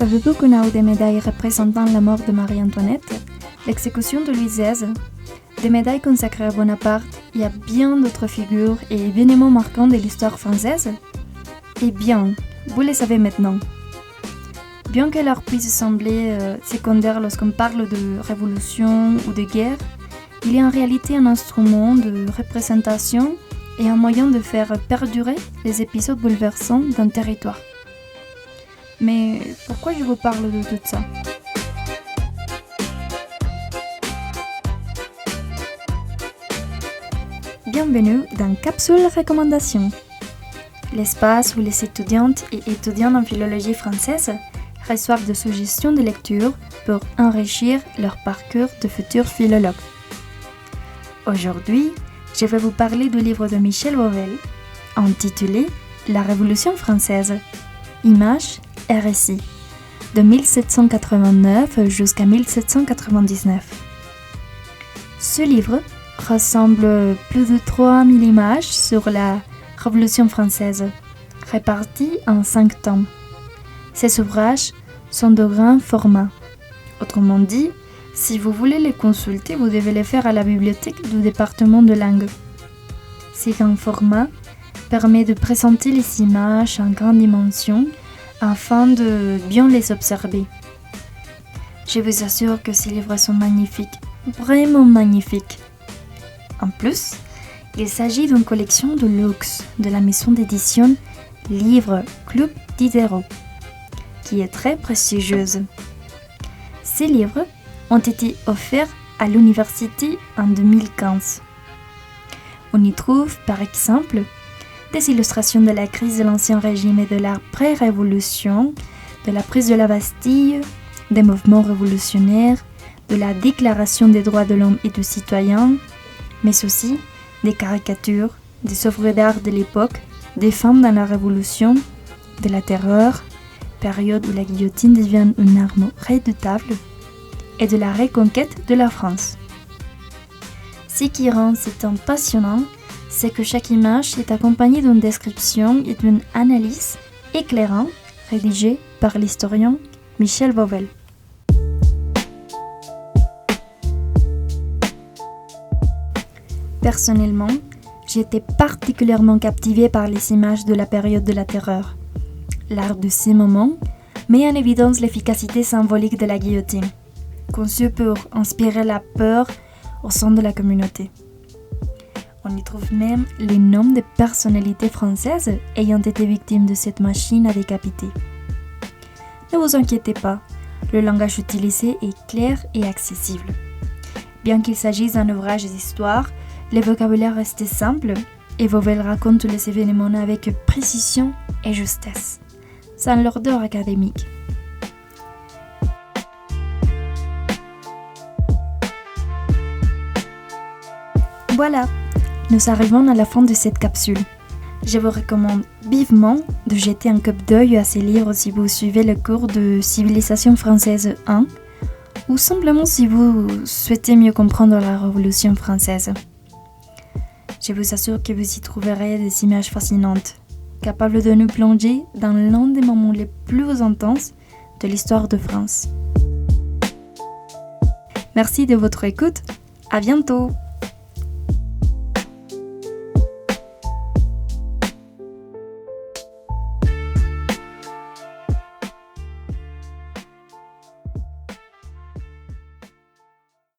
Savez-vous qu'on a eu des médailles représentant la mort de Marie-Antoinette, l'exécution de Louis XVI, des médailles consacrées à Bonaparte et à bien d'autres figures et événements marquants de l'histoire française? Eh bien, vous le savez maintenant. Bien que l'art puisse sembler secondaire lorsqu'on parle de révolution ou de guerre, il est en réalité un instrument de représentation et un moyen de faire perdurer les épisodes bouleversants d'un territoire. Mais pourquoi je vous parle de tout ça? Bienvenue dans Capsule Recommandation, l'espace où les étudiantes et étudiants en philologie française reçoivent des suggestions de lecture pour enrichir leur parcours de futurs philologues. Aujourd'hui, je vais vous parler du livre de Michel Vauvel, intitulé La Révolution française, images et récits, de 1789 jusqu'à 1799. Ce livre rassemble plus de 3000 images sur la Révolution française, réparties en 5 tomes. Ces ouvrages sont de grand format. Autrement dit, si vous voulez les consulter, vous devez les faire à la bibliothèque du département de langue. Ce grand format permet de présenter les images en grande dimension afin de bien les observer. Je vous assure que ces livres sont magnifiques, vraiment magnifiques. En plus, il s'agit d'une collection de luxe de la maison d'édition Livre Club Diderot, qui est très prestigieuse. Ces livres ont été offerts à l'université en 2015. On y trouve, par exemple, des illustrations de la crise de l'Ancien Régime et de la pré-révolution, de la prise de la Bastille, des mouvements révolutionnaires, de la Déclaration des droits de l'homme et du citoyen, mais aussi des caricatures, des œuvres d'art de l'époque, des femmes dans la Révolution, de la Terreur, période où la guillotine devient une arme redoutable, et de la reconquête de la France. Ce qui rend ce temps passionnant, c'est que chaque image est accompagnée d'une description et d'une analyse éclairante rédigée par l'historien Michel Vauvel. Personnellement, j'ai été particulièrement captivée par les images de la période de la Terreur. L'art de ces moments met en évidence l'efficacité symbolique de la guillotine, conçue pour inspirer la peur au sein de la communauté. On y trouve même les noms de personnalités françaises ayant été victimes de cette machine à décapiter. Ne vous inquiétez pas, le langage utilisé est clair et accessible. Bien qu'il s'agisse d'un ouvrage d'histoire, le vocabulaire reste simple et Vauvel raconte tous les événements avec précision et justesse, sans l'ordre académique. Voilà, nous arrivons à la fin de cette capsule. Je vous recommande vivement de jeter un coup d'œil à ces livres si vous suivez le cours de Civilisation française 1 ou simplement si vous souhaitez mieux comprendre la Révolution française. Je vous assure que vous y trouverez des images fascinantes, capables de nous plonger dans l'un des moments les plus intenses de l'histoire de France. Merci de votre écoute, à bientôt!